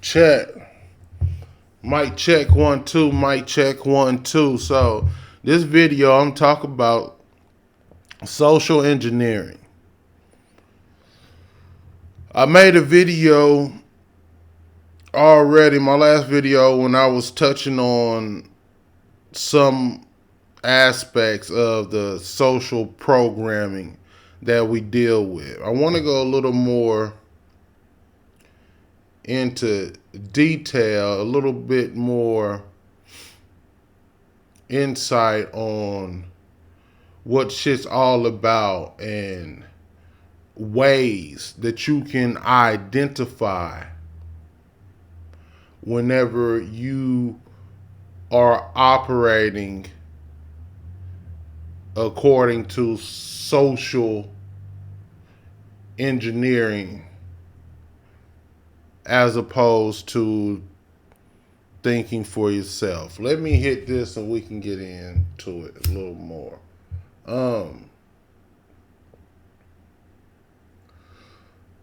Check. Mic check 1 2. Mic check 1 2. So this video I'm talking about social engineering. I made a video already, my last video, when I was touching on some aspects of the social programming that we deal with. I want to go a little more into detail, a little bit more insight on what shit's all about and ways that you can identify whenever you are operating according to social engineering as opposed to thinking for yourself. Let me hit this and we can get into it a little more.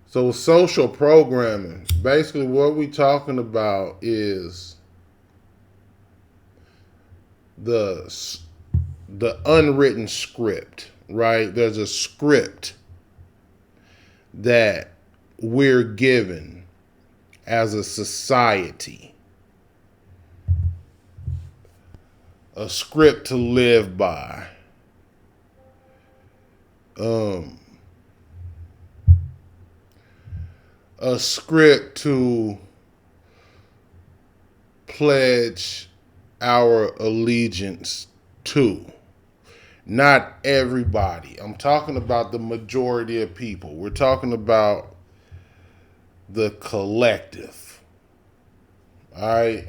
So social programming, basically what we're talking about is the unwritten script, right? There's a script that we're given as a society, a script to live by. A script to pledge our allegiance to. Not everybody. I'm talking about the majority of people. We're talking about the collective. All right.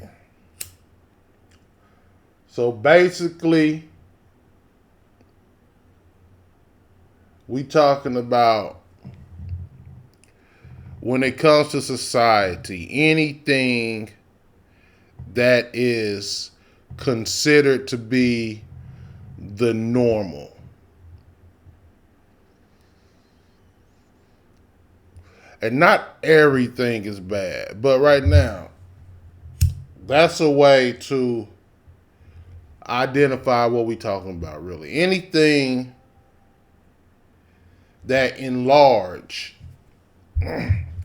So basically, we talking about when it comes to society, anything that is considered to be the normal. And not everything is bad, but right now, that's a way to identify what we're talking about, really. Anything that in large,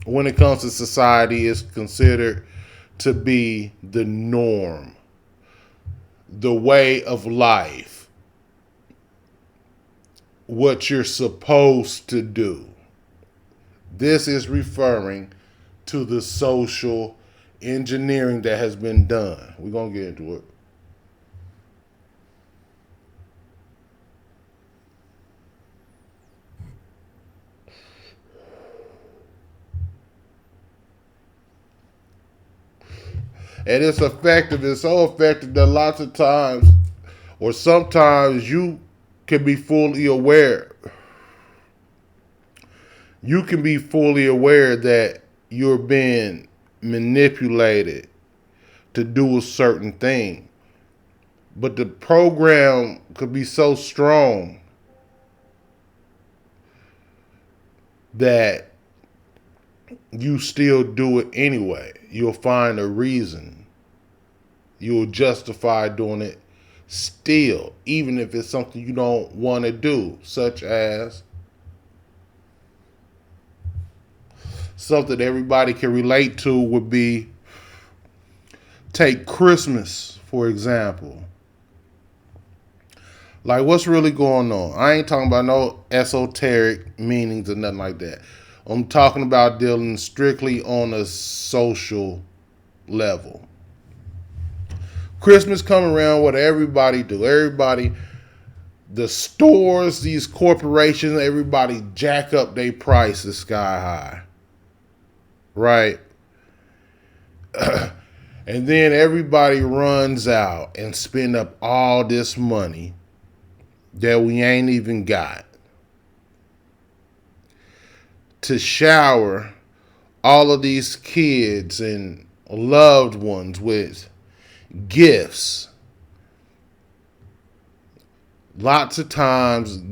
when it comes to society, is considered to be the norm, the way of life, what you're supposed to do. This is referring to the social engineering that has been done. We're going to get into it. And it's effective. It's so effective that lots of times, or sometimes, you can be fully aware. You can be fully aware that you're being manipulated to do a certain thing. But the program could be so strong that you still do it anyway. You'll find a reason. You'll justify doing it still, even if it's something you don't want to do, such as something everybody can relate to would be, take Christmas, for example. Like, what's really going on? I ain't talking about no esoteric meanings or nothing like that. I'm talking about dealing strictly on a social level. Christmas come around, what everybody do. Everybody, the stores, these corporations, everybody jack up their prices sky high. Right? And then everybody runs out and spend up all this money that we ain't even got to shower all of these kids and loved ones with gifts. Lots of times,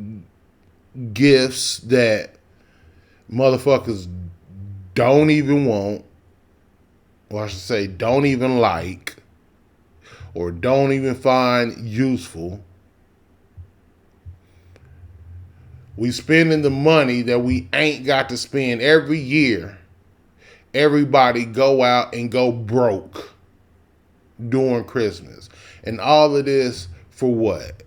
gifts that motherfuckers don't even want. or I should say, don't even like, or don't even find useful. We spending the money that we ain't got to spend every year. Everybody go out and go broke during Christmas. And all of this for what?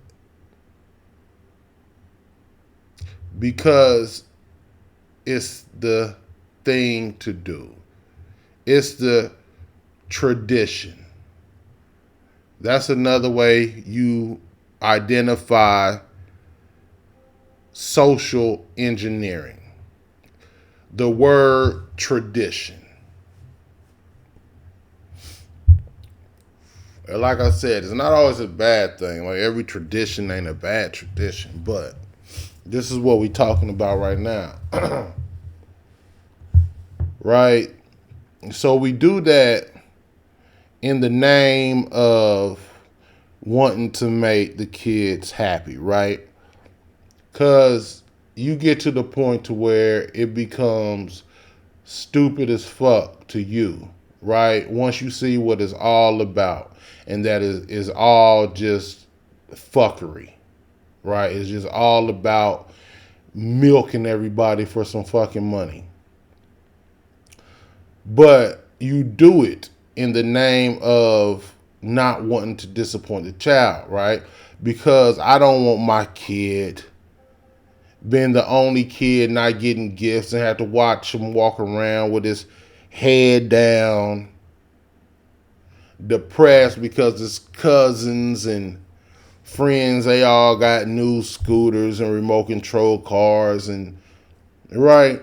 Because it's the thing to do. It's the tradition. That's another way you identify social engineering. The word tradition. And like I said, it's not always a bad thing. Like every tradition ain't a bad tradition, but this is what we're talking about right now. Right? So we do that in the name of wanting to make the kids happy, right? Because you get to the point to where it becomes stupid as fuck to you, right? Once you see what it's all about, and that is all just fuckery, right? It's just all about milking everybody for some fucking money. But you do it in the name of not wanting to disappoint the child, right? Because I don't want my kid being the only kid not getting gifts and have to watch him walk around with his head down, depressed because his cousins and friends, they all got new scooters and remote control cars, and right.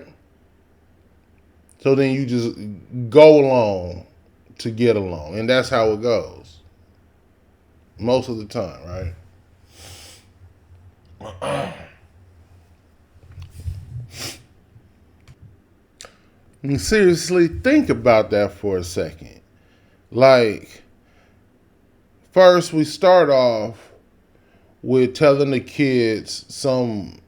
So then you just go along to get along, and that's how it goes most of the time, right? And seriously, think about that for a second. Like, first we start off with telling the kids some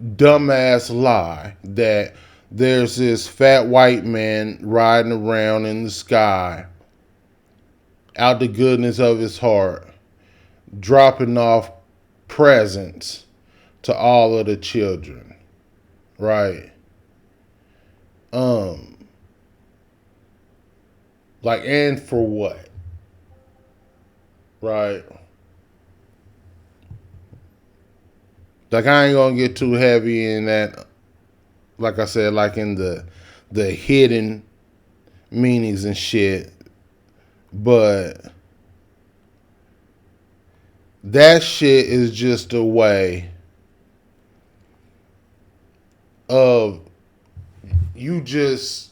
dumbass lie that there's this fat white man riding around in the sky out the goodness of his heart, dropping off presents to all of the children, right? Like, and for what, right? Like, I ain't gonna get too heavy in that. Like I said, like in the hidden meanings and shit, but that shit is just a way of you just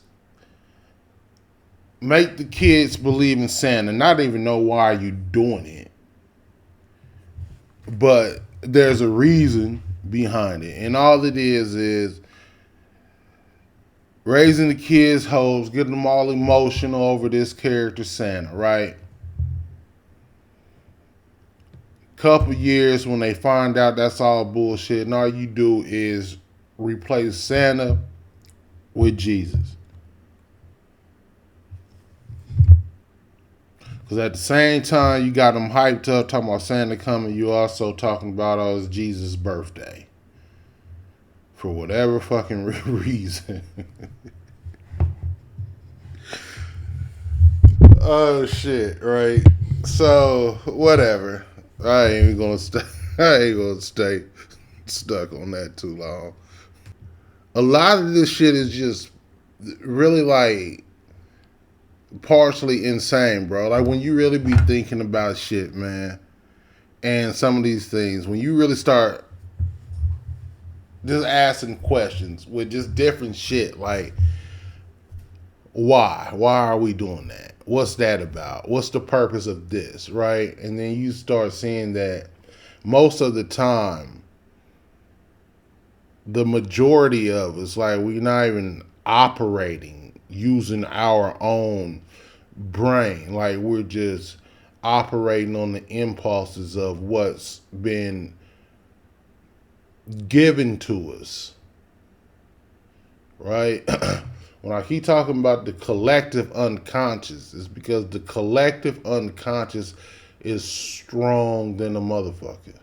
make the kids believe in Santa, not even know why you're doing it, but there's a reason behind it, and all it is raising the kids' hopes, getting them all emotional over this character Santa, right? Couple years when they find out that's all bullshit, and all you do is replace Santa with Jesus. Because at the same time, you got them hyped up talking about Santa coming, you also talking about it's Jesus' birthday. For whatever fucking reason. Oh shit, right? So whatever. I ain't even gonna stay. I ain't gonna stay stuck on that too long. A lot of this shit is just really like partially insane, bro. Like when you really be thinking about shit, man, and some of these things, when you really start just asking questions with just different shit, like why? Why are we doing that? What's that about? What's the purpose of this, right? And then you start seeing that most of the time, the majority of us, like we're not even operating using our own brain. Like we're just operating on the impulses of what's been given to us, right? When I keep talking about the collective unconscious, it's because the collective unconscious is strong than a motherfucker.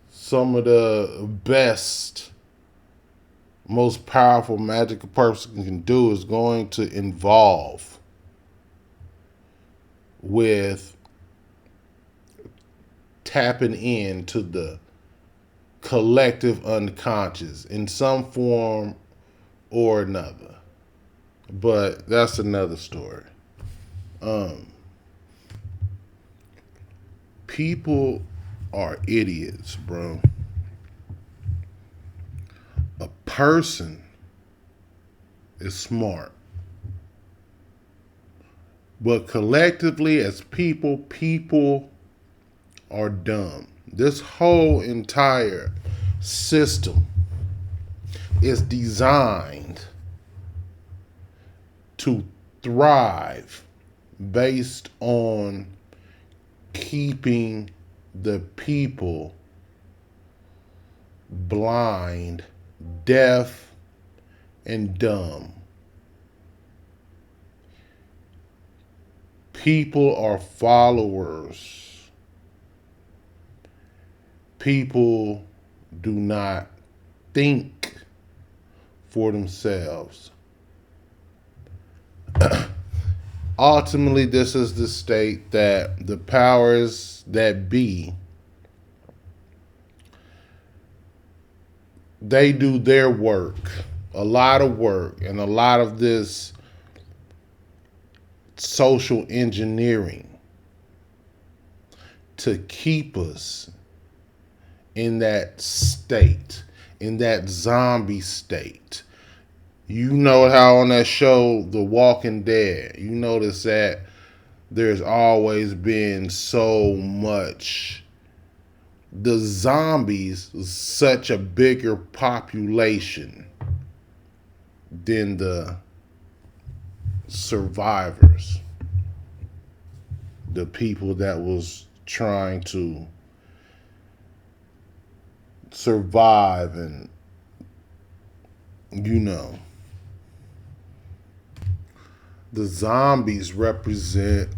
Some of the best, most powerful magic a person can do is going to involve with tapping into the collective unconscious in some form or another. But that's another story. Um, People are idiots, bro. A person is smart, but collectively as people, people are dumb. This whole entire system is designed to thrive based on keeping the people blind, deaf, and dumb. People are followers. People do not think for themselves. Ultimately, this is the state that the powers that be, they do their work, a lot of work, and a lot of this social engineering to keep us in that state, in that zombie state. You know how on that show, The Walking Dead, you notice that there's always been so much. The zombies is such a bigger population than the survivors. The people that was trying to survive and, you know. The zombies represent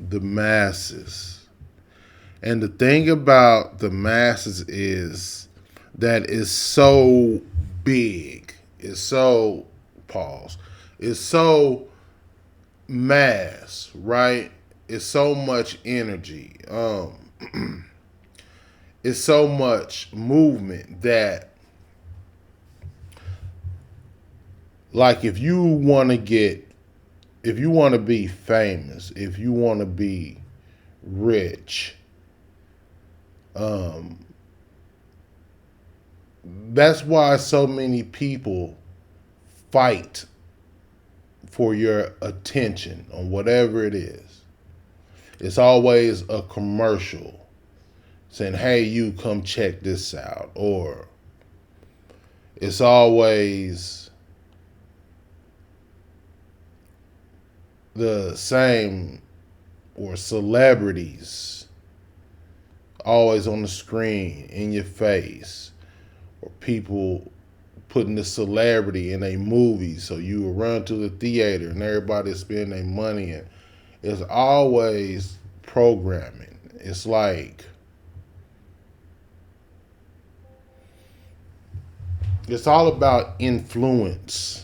the masses. And the thing about the masses is that it's so big. It's so, pause. It's so mass, right? It's so much energy. It's so much movement that, like, if you want to be famous, if you want to be rich, that's why so many people fight for your attention on whatever it is. It's always a commercial saying, hey, you come check this out. Or it's always the same, or celebrities always on the screen in your face, or people putting the celebrity in a movie so you will run to the theater and everybody spend their money, and it's always programming. It's like it's all about influence.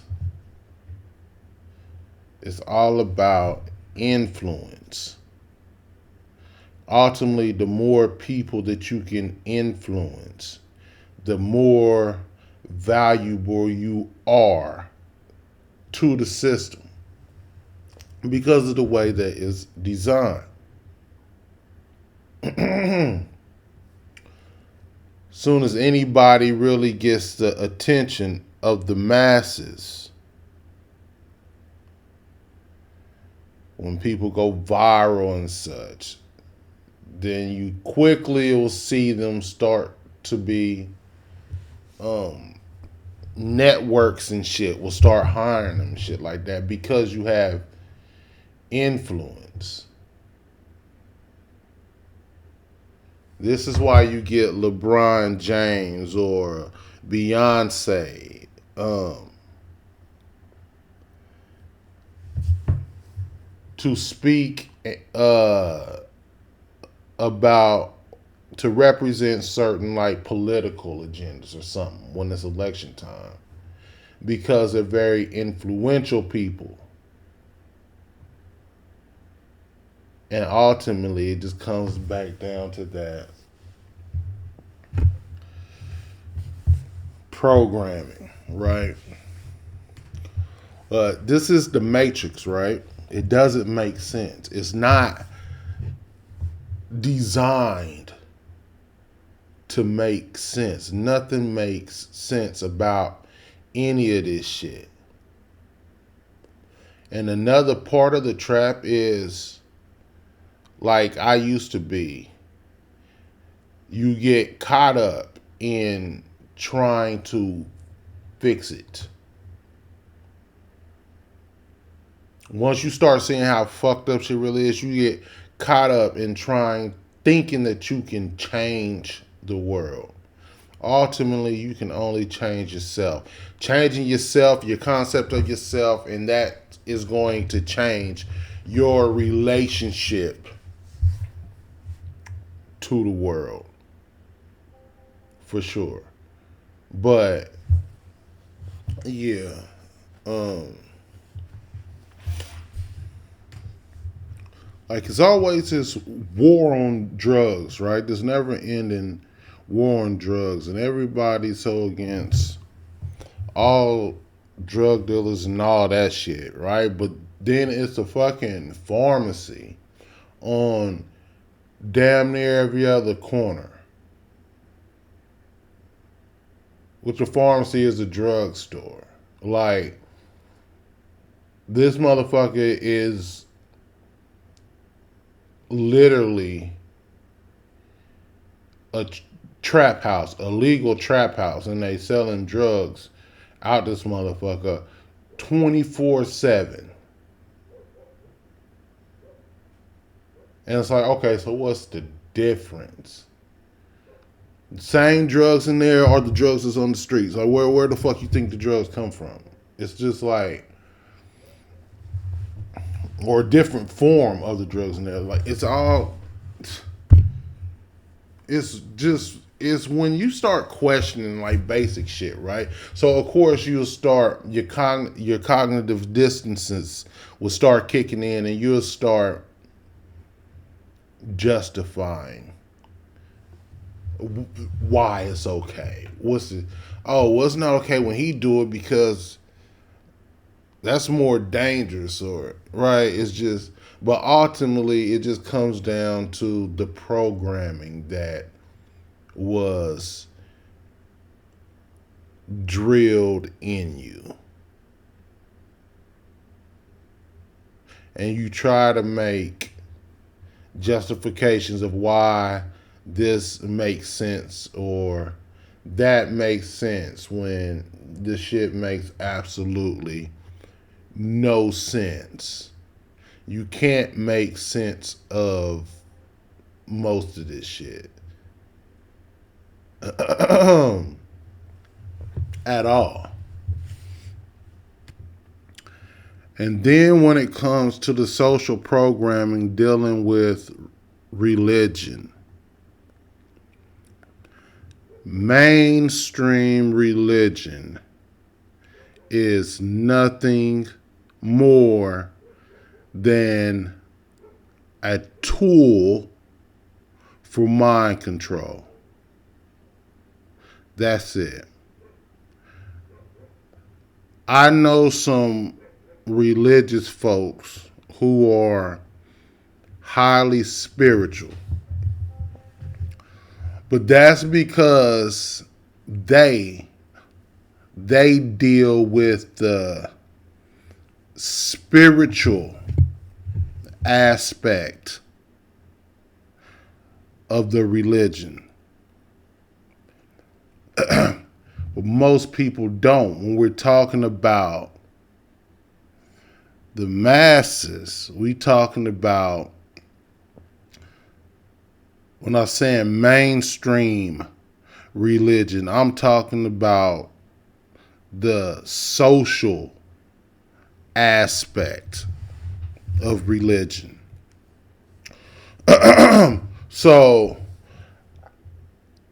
It's all about influence. Ultimately, the more people that you can influence, the more valuable you are to the system because of the way that it's designed. Soon as anybody really gets the attention of the masses, when people go viral and such, then you quickly will see them start to be networks and shit will start hiring them, shit like that, because you have influence. This is why you get LeBron James or Beyonce to speak about to represent certain like political agendas or something when it's election time because they're very influential people. And ultimately, it just comes back down to that programming, right? This is the matrix, right? It doesn't make sense. It's not designed to make sense. Nothing makes sense about any of this shit. And another part of the trap is like I used to be. You get caught up in trying to fix it. Once you start seeing how fucked up shit really is, you get caught up in thinking that you can change the world. Ultimately, you can only change yourself. Changing yourself, your concept of yourself, and that is going to change your relationship to the world. For sure. But, yeah. Like, it's always this war on drugs, right? There's never ending war on drugs, and everybody's so against all drug dealers and all that shit, right? But then it's a fucking pharmacy on damn near every other corner. Which a pharmacy is a drugstore. Like, this motherfucker is literally a trap house, a legal trap house, and they selling drugs out this motherfucker 24/7. And it's like, okay, so what's the difference? Same drugs in there or the drugs that's on the streets? Like, where the fuck you think the drugs come from? It's just like, or a different form of the drugs in there. Like, it's when you start questioning like basic shit, right? So of course you'll start your cognitive distances will start kicking in, and you'll start justifying why it's okay. What's it? Oh, well, it's not okay when he do it because that's more dangerous, or right? It's just, but ultimately, it just comes down to the programming that was drilled in you, and you try to make justifications of why this makes sense or that makes sense when this shit makes absolutely no sense. You can't make sense of most of this shit at all. And then when it comes to the social programming dealing with religion, mainstream religion is nothing more than a tool for mind control. That's it. I know some religious folks who are highly spiritual, but that's because they deal with the spiritual aspect of the religion. But most people don't. When we're talking about the masses, we talking about When I'm saying mainstream religion, I'm talking about the social aspect of religion. So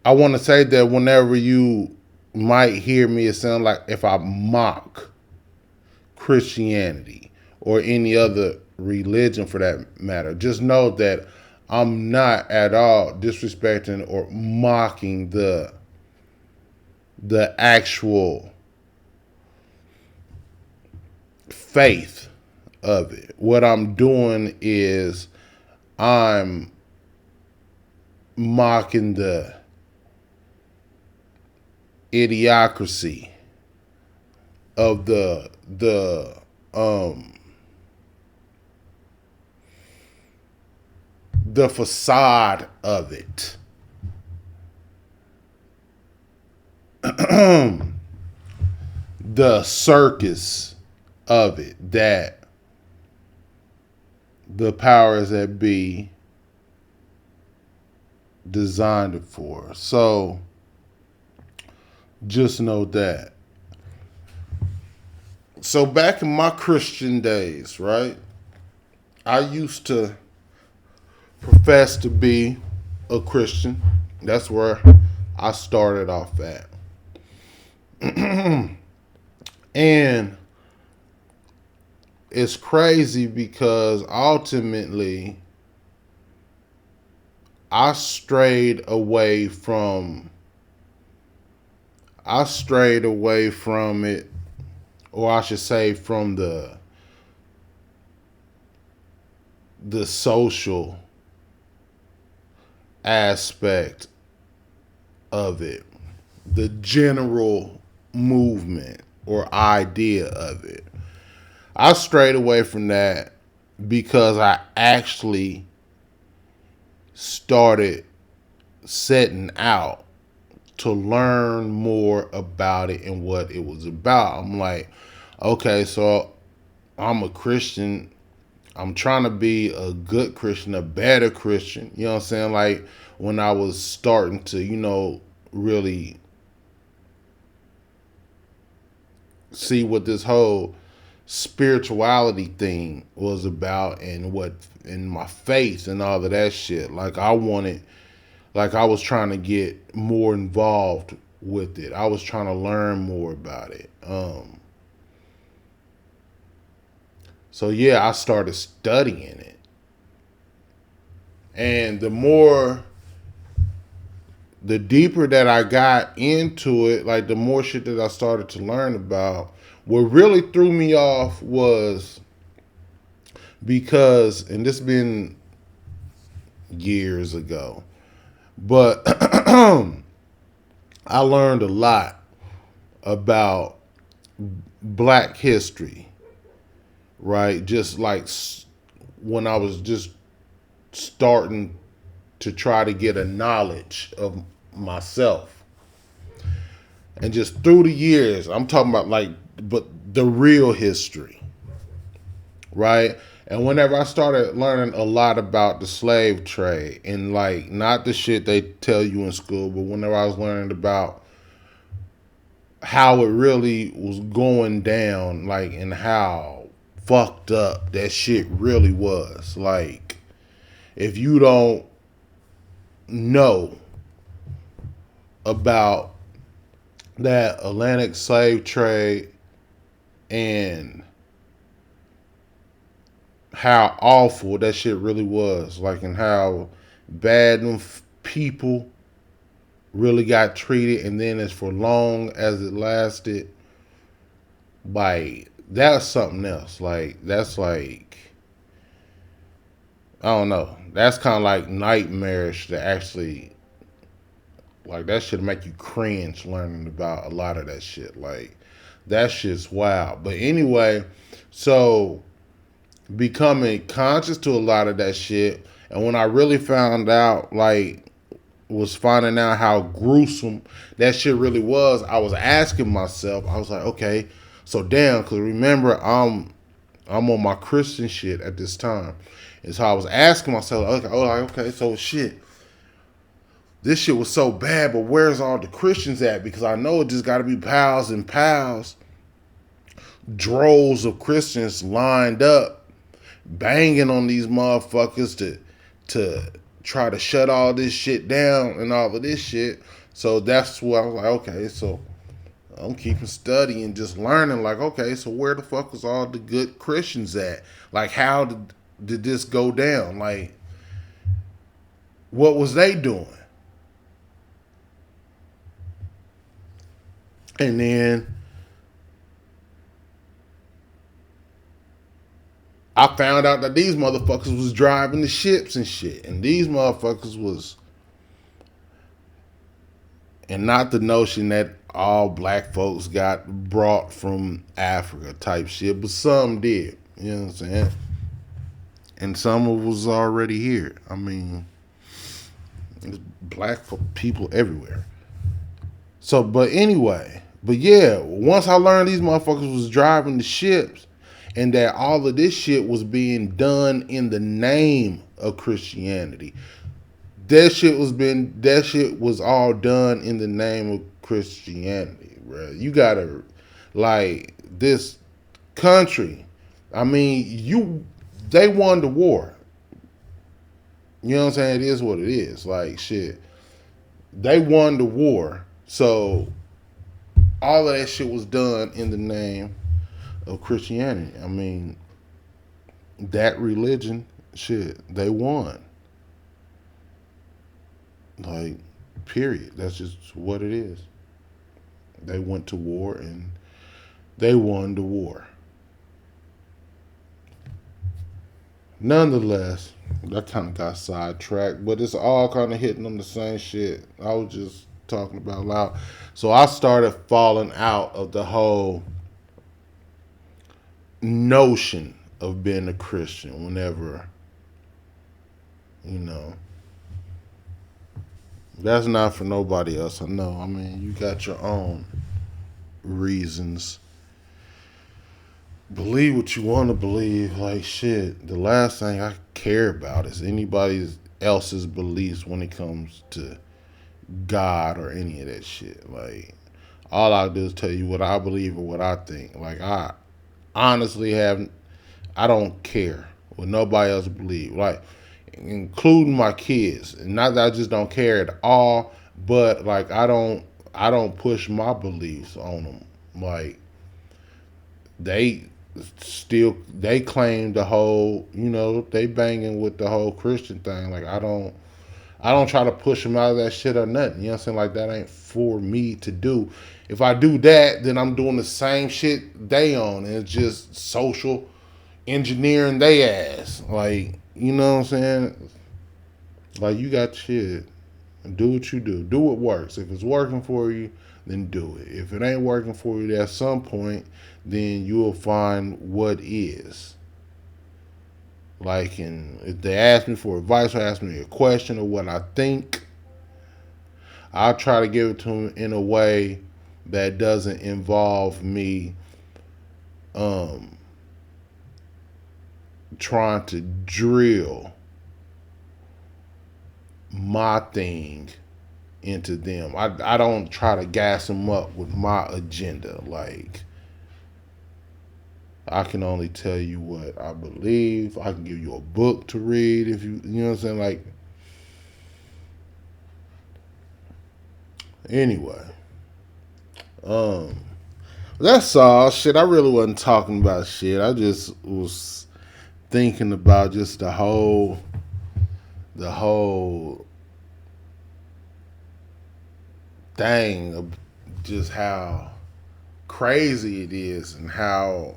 I want to say that whenever you might hear me, it sounds like if I mock Christianity or any other religion for that matter, just know that I'm not at all disrespecting or mocking the actual faith of it. What I'm doing is I'm mocking the idiocracy of the facade of it. The circus of it that the powers that be designed it for. So just know that. So back in my Christian days, right? I used to profess to be a Christian. That's where I started off at. And it's crazy because ultimately I strayed away from it, or I should say from the social aspect of it, the general movement or idea of it. I strayed away from that because I actually started setting out to learn more about it and what it was about. I'm like, okay, so I'm a Christian. I'm trying to be a good Christian, a better Christian. You know what I'm saying? Like when I was starting to, really see what this whole spirituality thing was about and what in my faith and all of that shit. Like I was trying to get more involved with it. I was trying to learn more about it. So yeah, I started studying it. And the deeper that I got into it, like the more shit that I started to learn about, what really threw me off was because, and this been years ago, but I learned a lot about black history, right? Just like when I was just starting to try to get a knowledge of myself. And just through the years, I'm talking about but the real history, right? And whenever I started learning a lot about the slave trade and like not the shit they tell you in school, but whenever I was learning about how it really was going down, like, and how fucked up that shit really was. Like, if you don't know about that Atlantic slave trade and how awful that shit really was, like, and how bad them people really got treated, and then as for long as it lasted, like, that's something else. Like, that's like, I don't know. That's kind of like nightmarish to actually, like, that should make you cringe learning about a lot of that shit. Like, that shit's wild. But anyway, so becoming conscious to a lot of that shit, and when I really found out, like, was finding out how gruesome that shit really was, I was asking myself, I was like, okay, so damn, because remember, I'm on my Christian shit at this time. And so I was asking myself, okay, so shit, this shit was so bad, but where's all the Christians at? Because I know it just got to be piles and piles, droves of Christians lined up, banging on these motherfuckers to try to shut all this shit down and all of this shit. So that's what I was like, okay, so I'm keeping studying, just learning. Like, okay, so where the fuck was all the good Christians at? Like, how did this go down? Like, what was they doing? And then I found out that these motherfuckers was driving the ships and shit. And these motherfuckers was, and not the notion that all black folks got brought from Africa type shit, but some did. You know what I'm saying? And some of was already here. I mean, there's black people everywhere. So, but anyway, but yeah, once I learned these motherfuckers was driving the ships and that all of this shit was being done in the name of Christianity. That shit was all done in the name of Christianity, bro. You gotta, like, this country. I mean, they won the war. You know what I'm saying? It is what it is. Like, shit. They won the war. So all of that shit was done in the name of Christianity. I mean, that religion, shit, they won. Like, period. That's just what it is. They went to war and they won the war. Nonetheless, that kind of got sidetracked, but it's all kind of hitting on the same shit I was just talking about loud. So I started falling out of the whole notion of being a Christian whenever, you know, that's not for nobody else. I know. I mean, you got your own reasons. Believe what you want to believe. Like, shit, the last thing I care about is anybody else's beliefs when it comes to God or any of that shit. Like, all I do is tell you what I believe or what I think. Like, I honestly I don't care what nobody else believe. Like, including my kids. Not that I just don't care at all, but like I don't push my beliefs on them. Like, they they claim the whole, you know, they banging with the whole Christian thing. Like, I don't try to push them out of that shit or nothing. You know what I'm saying? Like, that ain't for me to do. If I do that, then I'm doing the same shit they on. And it's just social engineering they ass. Like, you know what I'm saying? Like, you got shit. Do what you do. Do what works. If it's working for you, then do it. If it ain't working for you at some point, then you'll find what is. Like, and if they ask me for advice or ask me a question or what I think, I'll try to give it to them in a way that doesn't involve me um, trying to drill my thing into them. I don't try to gas them up with my agenda. Like, I can only tell you what I believe. I can give you a book to read if you know what I'm saying? Like, anyway. Um, that's all. Shit, I really wasn't talking about shit. I just was thinking about just the whole thing of just how crazy it is and how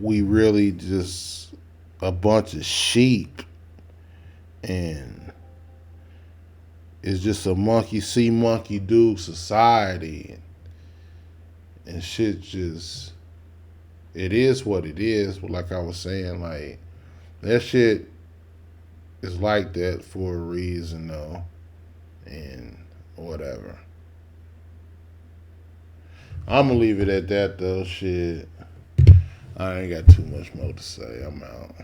we really just a bunch of sheep and it's just a monkey see monkey do society and shit just it is what it is. But like I was saying, like, that shit is like that for a reason though, and whatever. I'm gonna leave it at that though. Shit, I ain't got too much more to say. I'm out.